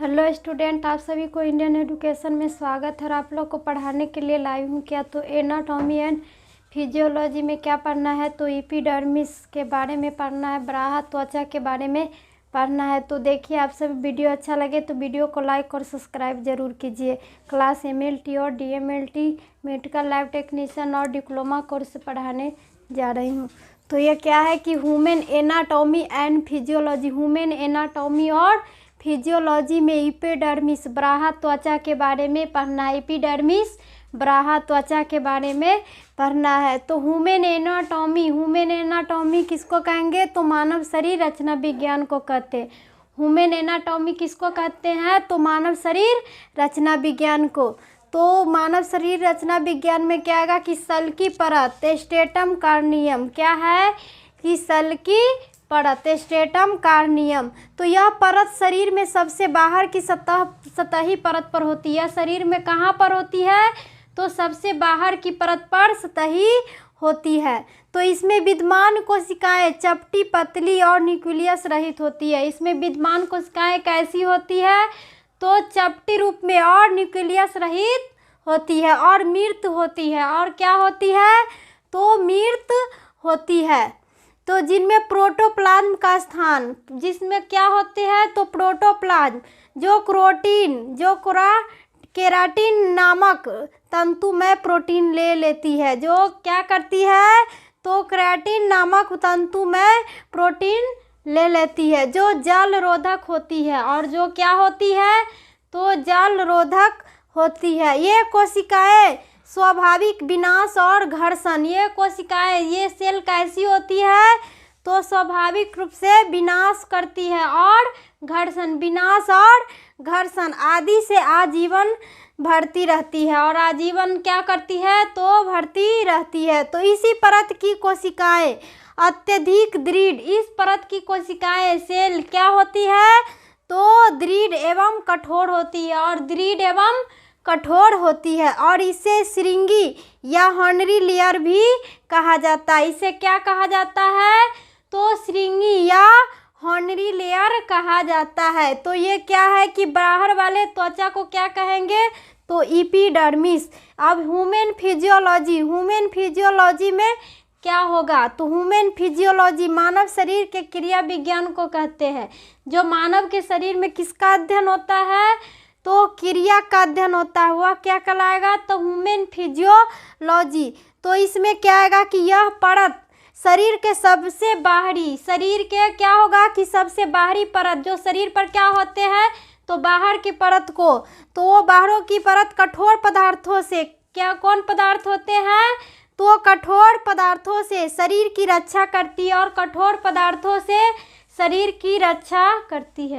Hello student, आप सभी को इंडियन एजुकेशन में स्वागत है। और आप लोग को पढ़ाने के लिए लाइव हूँ। क्या तो एनाटॉमी एंड फिजियोलॉजी में क्या पढ़ना है, तो एपिडर्मिस के बारे में पढ़ना है, ब्राहा त्वचा के बारे में पढ़ना है। तो देखिए, आप सभी वीडियो अच्छा लगे तो वीडियो को लाइक और सब्सक्राइब जरूर कीजिए। क्लास MLT और DMLT मेडिकल लैब टेक्नीशियन और डिप्लोमा कोर्स पढ़ाने जा रही हूँ। तो ये क्या है कि human anatomy and physiology, human anatomy और फिजियोलॉजी में एपिडर्मिस ब्राहा त्वचा के बारे में पढ़ना है। एपिडर्मिस ब्राहा त्वचा के बारे में पढ़ना है। तो ह्यूमन एनाटॉमी किसको कहेंगे, तो मानव शरीर रचना विज्ञान को कहते हैं। ह्यूमन एनाटॉमी किसको कहते हैं, तो मानव शरीर रचना विज्ञान को। तो मानव शरीर रचना विज्ञान में क्या आएगा कि सल की परत स्ट्रेटम कार्नियम, क्या है कि सल की परत स्ट्रेटम कार्नियम। तो यह परत शरीर में सबसे बाहर की सतही परत पर होती है। शरीर में कहाँ पर होती है, तो सबसे बाहर की परत पर सतही होती है। तो इसमें विद्यमान कोशिकाएं चपटी, पतली और न्यूक्लियस रहित होती है। इसमें विद्यमान कोशिकाएं कैसी होती है, तो चपटी रूप में और न्यूक्लियस रहित होती है और मृत होती है। और क्या होती है, तो मृत होती है। तो जिनमें प्रोटोप्लाज्म का स्थान, जिसमें क्या होते हैं, तो प्रोटोप्लाज्म जो केराटिन नामक तंतुमय प्रोटीन ले लेती है, जो क्या करती है, तो केराटिन नामक तंतुमय प्रोटीन ले लेती है, जो जल रोधक होती है। और जो क्या होती है, तो जल रोधक होती है। ये कोशिकाएं स्वाभाविक विनाश और घर्षण, ये कोशिकाएं, ये सेल कैसी होती है, तो स्वाभाविक रूप से विनाश करती है और घर्षण, विनाश और घर्षण आदि से आजीवन बढ़ती रहती है। और आजीवन क्या करती है, तो बढ़ती रहती है। तो इसी परत की कोशिकाएं अत्यधिक दृढ़, इस परत की कोशिकाएं सेल क्या होती है, तो दृढ़ एवं कठोर होती है और दृढ़ एवं कठोर होती है। और इसे श्रृंगी या हॉर्नरी लेयर भी कहा जाता है। इसे क्या कहा जाता है, तो श्रृंगी या हॉर्नरी लेयर कहा जाता है। तो ये क्या है कि बाहर वाले त्वचा को क्या कहेंगे, तो एपिडर्मिस। अब ह्यूमन फिजियोलॉजी में क्या होगा, तो ह्यूमन फिजियोलॉजी मानव शरीर के क्रिया विज्ञान को कहते हैं। जो मानव के शरीर में किसका अध्ययन होता है, तो क्रिया का अध्ययन होता है, वह क्या कहलाएगा, तो ह्यूमन फिजियोलॉजी। तो इसमें क्या आएगा कि यह परत शरीर के सबसे बाहरी, शरीर के क्या होगा कि सबसे बाहरी परत, जो शरीर पर क्या होते हैं, तो बाहर की परत को, तो वो बाहरों की परत कठोर पदार्थों से, क्या कौन पदार्थ होते हैं, तो कठोर पदार्थों से शरीर की रक्षा करती है और कठोर पदार्थों से शरीर की रक्षा करती है।